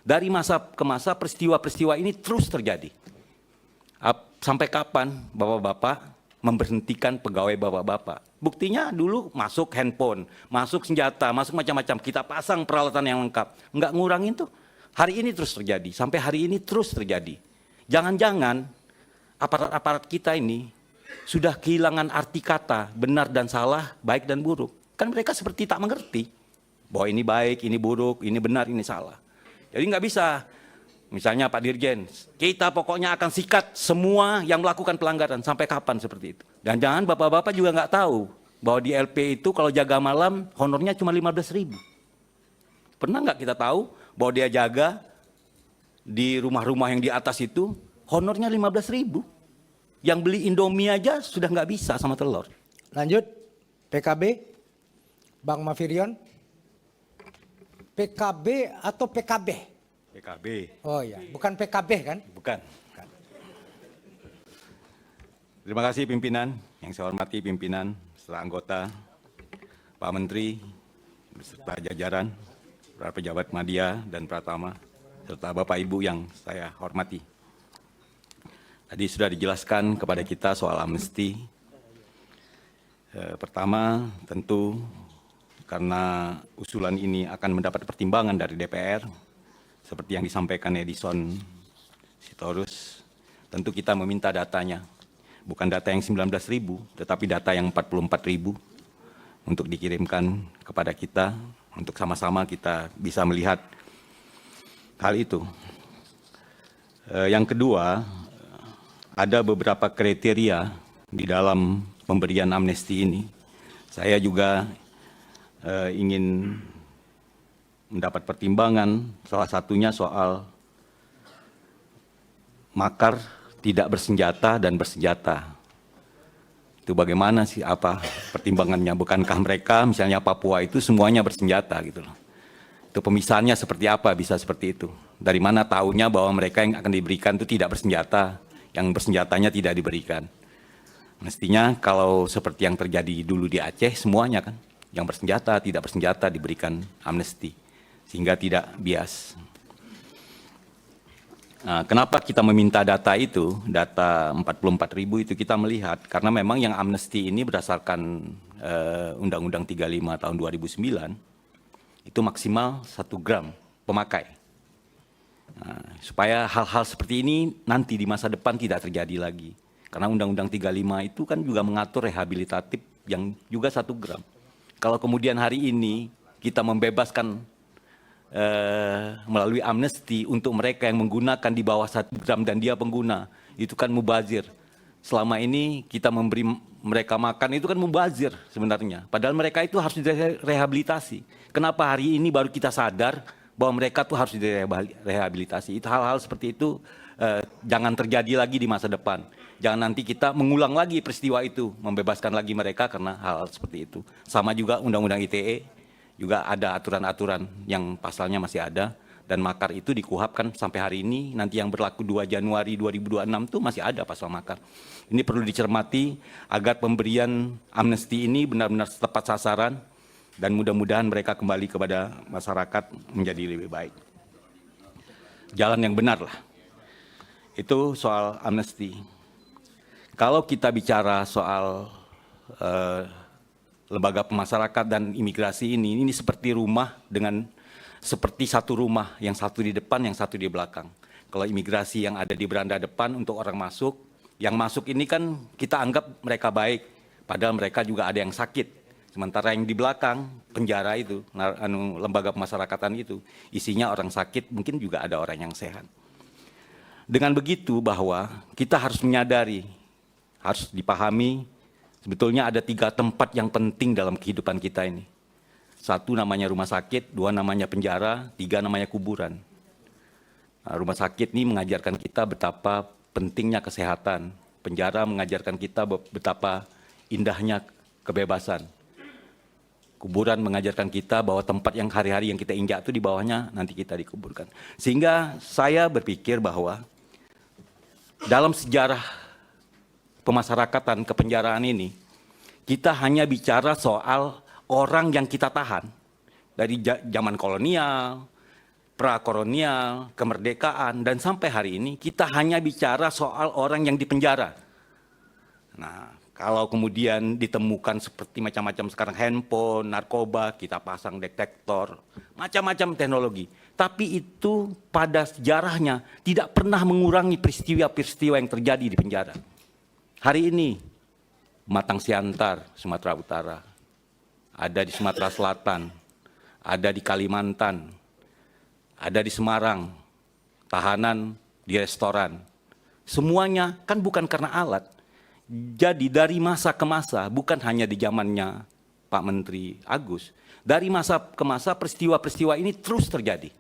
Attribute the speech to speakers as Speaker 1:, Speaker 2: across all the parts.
Speaker 1: Dari masa ke masa peristiwa-peristiwa ini terus terjadi. Sampai kapan bapak-bapak memberhentikan pegawai bapak-bapak? Buktinya dulu masuk handphone, masuk senjata, masuk macam-macam. Kita pasang peralatan yang lengkap. Nggak ngurangin tuh. Hari ini terus terjadi. Sampai hari ini terus terjadi. Jangan-jangan aparat-aparat kita ini sudah kehilangan arti kata benar dan salah, baik dan buruk. Kan mereka seperti tak mengerti bahwa ini baik, ini buruk, ini benar, ini salah. Jadi nggak bisa. Misalnya Pak Dirjen, kita pokoknya akan sikat semua yang melakukan pelanggaran. Sampai kapan seperti itu? Dan jangan bapak-bapak juga nggak tahu bahwa di LP itu kalau jaga malam honornya cuma 15.000. Pernah nggak kita tahu bahwa dia jaga di rumah-rumah yang di atas itu honornya 15.000? Yang beli Indomie aja sudah nggak bisa sama telur.
Speaker 2: Lanjut, PKB, Bang Mafirion. PKB atau PKB?
Speaker 1: PKB.
Speaker 2: Oh iya, bukan PKB kan?
Speaker 1: Bukan. Terima kasih pimpinan, yang saya hormati pimpinan, serta anggota, Pak Menteri, beserta jajaran, para pejabat media dan Pratama, serta Bapak Ibu yang saya hormati. Tadi sudah dijelaskan kepada kita soal amnesti. Pertama, tentu karena usulan ini akan mendapat pertimbangan dari DPR, seperti yang disampaikan Edison Sitorus, tentu kita meminta datanya. Bukan data yang 19.000, tetapi data yang 44.000 untuk dikirimkan kepada kita, untuk sama-sama kita bisa melihat hal itu. Yang kedua, ada beberapa kriteria di dalam pemberian amnesti ini. Saya juga ingin mendapat pertimbangan, salah satunya soal makar tidak bersenjata dan bersenjata. Itu bagaimana sih, apa pertimbangannya? Bukankah mereka, misalnya Papua itu semuanya bersenjata gitu loh. Itu pemisahannya seperti apa bisa seperti itu? Dari mana tahunya bahwa mereka yang akan diberikan itu tidak bersenjata, yang bersenjatanya tidak diberikan? Mestinya kalau seperti yang terjadi dulu di Aceh, semuanya kan, yang bersenjata, tidak bersenjata diberikan amnesti. Sehingga tidak bias. Nah, kenapa kita meminta data itu, data 44.000 itu kita melihat, karena memang yang amnesti ini berdasarkan Undang-Undang 35 tahun 2009, itu maksimal 1 gram pemakai. Nah, supaya hal-hal seperti ini nanti di masa depan tidak terjadi lagi. Karena Undang-Undang 35 itu kan juga mengatur rehabilitatif yang juga 1 gram. Kalau kemudian hari ini kita membebaskan melalui amnesti untuk mereka yang menggunakan di bawah 1 gram dan dia pengguna, itu kan mubazir. Selama ini kita memberi mereka makan itu kan mubazir sebenarnya. Padahal mereka itu harus direhabilitasi. Kenapa hari ini baru kita sadar bahwa mereka tuh harus direhabilitasi? Itu hal-hal seperti itu jangan terjadi lagi di masa depan. Jangan nanti kita mengulang lagi peristiwa itu, membebaskan lagi mereka karena hal-hal seperti itu. Sama juga Undang-Undang ITE. Juga ada aturan-aturan yang pasalnya masih ada, dan makar itu dikuhapkan sampai hari ini. Nanti yang berlaku 2 Januari 2026 itu masih ada pasal makar. Ini perlu dicermati agar pemberian amnesti ini benar-benar tepat sasaran, dan mudah-mudahan mereka kembali kepada masyarakat menjadi lebih baik. Jalan yang benar lah. Itu soal amnesti. Kalau kita bicara soal lembaga pemasyarakat dan imigrasi ini seperti rumah dengan seperti satu rumah, yang satu di depan, yang satu di belakang. Kalau imigrasi yang ada di beranda depan untuk orang masuk, yang masuk ini kan kita anggap mereka baik, padahal mereka juga ada yang sakit. Sementara yang di belakang penjara itu, lembaga pemasyarakatan itu, isinya orang sakit, mungkin juga ada orang yang sehat. Dengan begitu bahwa kita harus menyadari, harus dipahami, sebetulnya ada 3 tempat yang penting dalam kehidupan kita ini. 1 namanya rumah sakit, 2 namanya penjara, 3 namanya kuburan. Nah, rumah sakit ini mengajarkan kita betapa pentingnya kesehatan. Penjara mengajarkan kita betapa indahnya kebebasan. Kuburan mengajarkan kita bahwa tempat yang hari-hari yang kita injak itu di bawahnya nanti kita dikuburkan. Sehingga saya berpikir bahwa dalam sejarah pemasyarakatan kepenjaraan ini, kita hanya bicara soal orang yang kita tahan. Dari zaman kolonial, prakolonial, kemerdekaan, dan sampai hari ini kita hanya bicara soal orang yang dipenjara. Nah, kalau kemudian ditemukan seperti macam-macam sekarang handphone, narkoba, kita pasang detektor, macam-macam teknologi. Tapi itu pada sejarahnya tidak pernah mengurangi peristiwa-peristiwa yang terjadi di penjara. Hari ini, Matang Siantar, Sumatera Utara, ada di Sumatera Selatan, ada di Kalimantan, ada di Semarang, tahanan di restoran. Semuanya kan bukan karena alat. Jadi dari masa ke masa, bukan hanya di zamannya Pak Menteri Agus, dari masa ke masa peristiwa-peristiwa ini terus terjadi.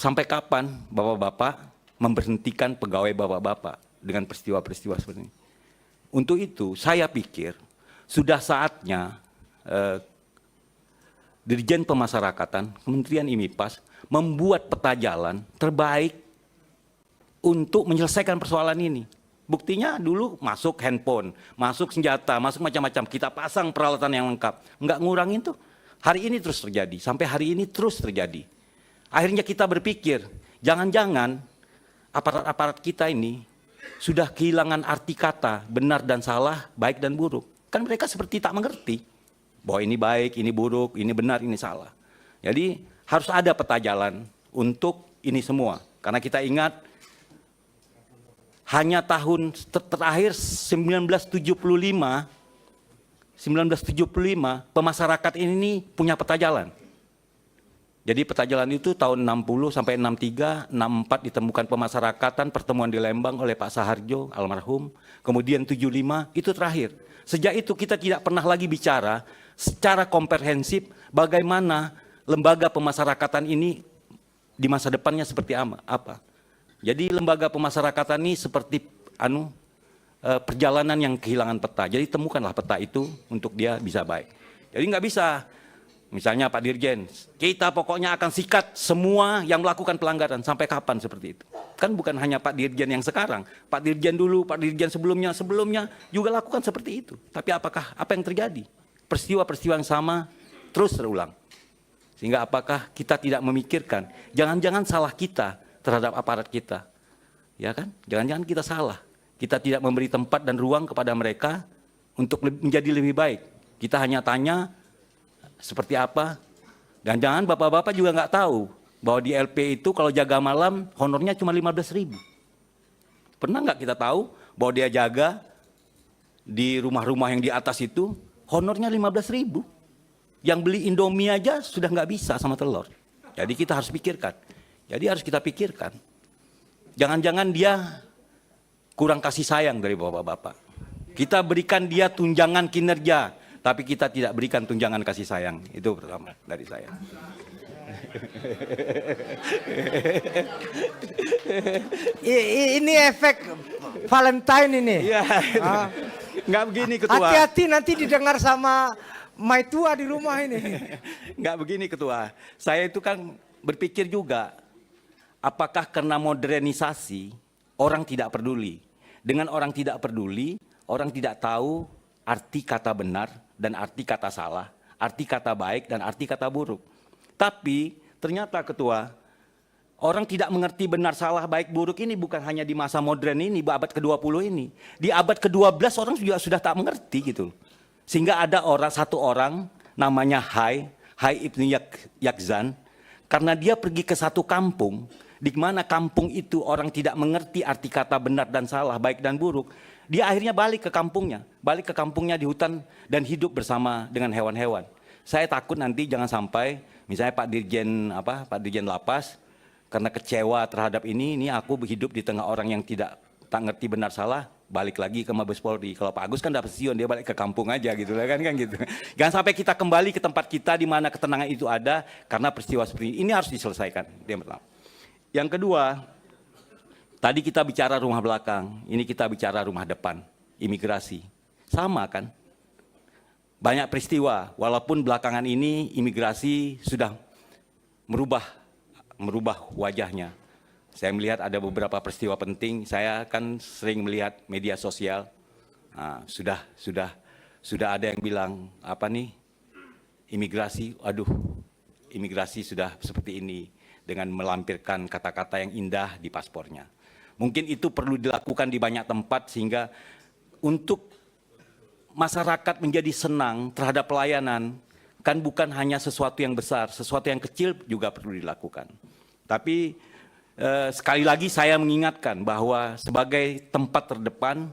Speaker 1: Sampai kapan Bapak-Bapak memberhentikan pegawai Bapak-Bapak dengan peristiwa-peristiwa seperti ini? Untuk itu saya pikir sudah saatnya Dirjen Pemasyarakatan, Kementerian IMIPAS membuat peta jalan terbaik untuk menyelesaikan persoalan ini. Buktinya dulu masuk handphone, masuk senjata, masuk macam-macam. Kita pasang peralatan yang lengkap. Enggak ngurangin tuh. Hari ini terus terjadi. Sampai hari ini terus terjadi. Akhirnya kita berpikir, jangan-jangan aparat-aparat kita ini sudah kehilangan arti kata benar dan salah, baik dan buruk. Kan mereka seperti tak mengerti bahwa ini baik, ini buruk, ini benar, ini salah. Jadi harus ada peta jalan untuk ini semua. Karena kita ingat hanya tahun terakhir 1975 pemasyarakat ini punya peta jalan. Jadi peta jalan itu tahun 60 sampai 63, 64 ditemukan pemasyarakatan, pertemuan di Lembang oleh Pak Saharjo almarhum, kemudian 75 itu terakhir. Sejak itu kita tidak pernah lagi bicara secara komprehensif bagaimana lembaga pemasyarakatan ini di masa depannya seperti apa. Jadi lembaga pemasyarakatan ini seperti perjalanan yang kehilangan peta. Jadi temukanlah peta itu untuk dia bisa baik. Jadi nggak bisa, misalnya Pak Dirjen, kita pokoknya akan sikat semua yang melakukan pelanggaran. Sampai kapan seperti itu? Kan bukan hanya Pak Dirjen yang sekarang. Pak Dirjen dulu, Pak Dirjen sebelumnya juga lakukan seperti itu. Tapi apa yang terjadi? Peristiwa-peristiwa yang sama terus terulang. Sehingga apakah kita tidak memikirkan, jangan-jangan salah kita terhadap aparat kita, ya kan? Jangan-jangan kita salah, kita tidak memberi tempat dan ruang kepada mereka untuk menjadi lebih baik. Kita hanya tanya seperti apa, dan jangan bapak-bapak juga nggak tahu bahwa di LP itu kalau jaga malam honornya cuma 15.000. Pernah nggak kita tahu bahwa dia jaga di rumah-rumah yang di atas itu honornya 15.000? Yang beli Indomie aja sudah nggak bisa sama telur. Jadi kita harus pikirkan. Jadi harus kita pikirkan. Jangan-jangan dia kurang kasih sayang dari bapak-bapak. Kita berikan dia tunjangan kinerja, tapi kita tidak berikan tunjangan kasih sayang. Itu pertama dari saya.
Speaker 2: Ini efek Valentine ini.
Speaker 1: Iya. Nggak begini Ketua.
Speaker 2: Hati-hati nanti didengar sama Maitua di rumah ini.
Speaker 1: Nggak begini Ketua. Saya itu kan berpikir juga, apakah karena modernisasi orang tidak peduli? Dengan orang tidak peduli, orang tidak tahu arti kata benar dan arti kata salah, arti kata baik dan arti kata buruk. Tapi ternyata Ketua, orang tidak mengerti benar salah baik buruk ini bukan hanya di masa modern ini, abad ke-20 ini. Di abad ke-12 orang juga sudah tak mengerti gitu. Sehingga ada satu orang namanya Hai Ibnu Yakzan, karena dia pergi ke satu kampung, di mana kampung itu orang tidak mengerti arti kata benar dan salah, baik dan buruk. Dia akhirnya balik ke kampungnya di hutan dan hidup bersama dengan hewan-hewan. Saya takut nanti jangan sampai misalnya Pak Dirjen Lapas karena kecewa terhadap ini aku hidup di tengah orang yang tak ngerti benar salah, balik lagi ke Mabes Polri. Kalau Pak Agus kan dapat pensiun, dia balik ke kampung aja gitu kan gitu. Jangan sampai kita kembali ke tempat kita di mana ketenangan itu ada karena peristiwa seperti ini. Ini harus diselesaikan. Yang pertama. Yang kedua, tadi kita bicara rumah belakang, ini kita bicara rumah depan, imigrasi. Sama kan? Banyak peristiwa, walaupun belakangan ini imigrasi sudah merubah wajahnya. Saya melihat ada beberapa peristiwa penting. Saya kan sering melihat media sosial. Nah, sudah ada yang bilang imigrasi. Imigrasi sudah seperti ini. dengan melampirkan kata-kata yang indah di paspornya. Mungkin itu perlu dilakukan di banyak tempat sehingga untuk masyarakat menjadi senang terhadap pelayanan, kan bukan hanya sesuatu yang besar, sesuatu yang kecil juga perlu dilakukan. Tapi sekali lagi saya mengingatkan bahwa sebagai tempat terdepan,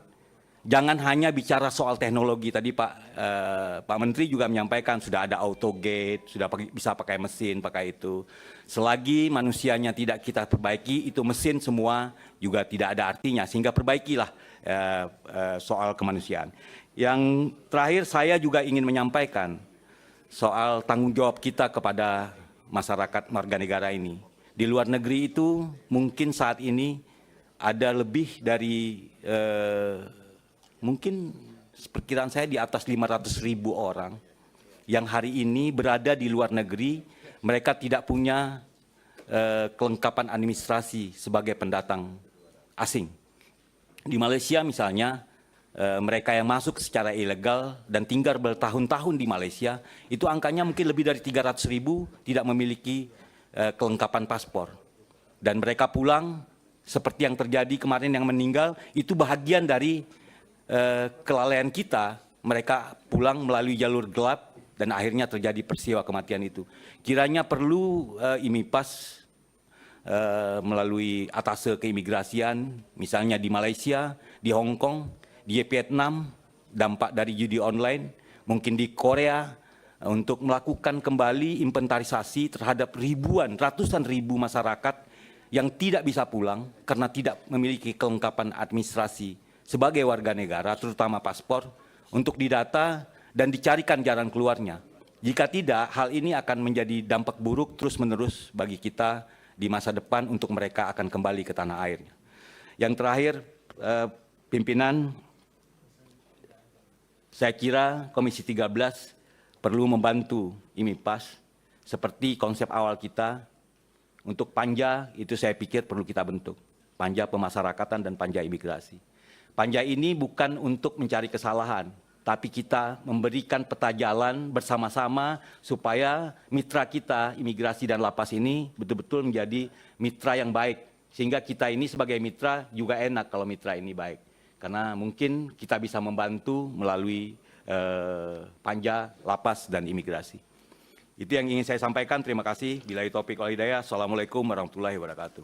Speaker 1: jangan hanya bicara soal teknologi. Tadi Pak Menteri juga menyampaikan sudah ada auto gate, sudah bisa pakai mesin, pakai itu. Selagi manusianya tidak kita perbaiki, itu mesin semua juga tidak ada artinya. Sehingga perbaikilah soal kemanusiaan. Yang terakhir saya juga ingin menyampaikan soal tanggung jawab kita kepada masyarakat warga negara ini. Di luar negeri itu mungkin saat ini ada lebih dari mungkin perkiraan saya di atas 500.000 orang yang hari ini berada di luar negeri, mereka tidak punya kelengkapan administrasi sebagai pendatang asing. Di Malaysia misalnya, mereka yang masuk secara ilegal dan tinggal bertahun-tahun di Malaysia, itu angkanya mungkin lebih dari 300.000 tidak memiliki kelengkapan paspor. Dan mereka pulang, seperti yang terjadi kemarin yang meninggal, itu bahagian dari kelalaian kita. Mereka pulang melalui jalur gelap dan akhirnya terjadi peristiwa kematian itu. Kiranya perlu IMIPAS melalui atase keimigrasian, misalnya di Malaysia, di Hong Kong, di Vietnam, dampak dari judi online, mungkin di Korea, untuk melakukan kembali inventarisasi terhadap ratusan ribu masyarakat yang tidak bisa pulang karena tidak memiliki kelengkapan administrasi sebagai warga negara, terutama paspor, untuk didata dan dicarikan jalan keluarnya. Jika tidak, hal ini akan menjadi dampak buruk terus-menerus bagi kita di masa depan untuk mereka akan kembali ke tanah airnya. Yang terakhir, pimpinan, saya kira Komisi 13 perlu membantu IMIPAS seperti konsep awal kita. Untuk panja itu saya pikir perlu kita bentuk, panja pemasyarakatan dan panja imigrasi. Panja ini bukan untuk mencari kesalahan, tapi kita memberikan peta jalan bersama-sama supaya mitra kita, imigrasi dan lapas ini betul-betul menjadi mitra yang baik. Sehingga kita ini sebagai mitra juga enak kalau mitra ini baik. Karena mungkin kita bisa membantu melalui panja, lapas, dan imigrasi. Itu yang ingin saya sampaikan. Terima kasih. Billahi taufiq wal hidayah. Assalamualaikum warahmatullahi wabarakatuh.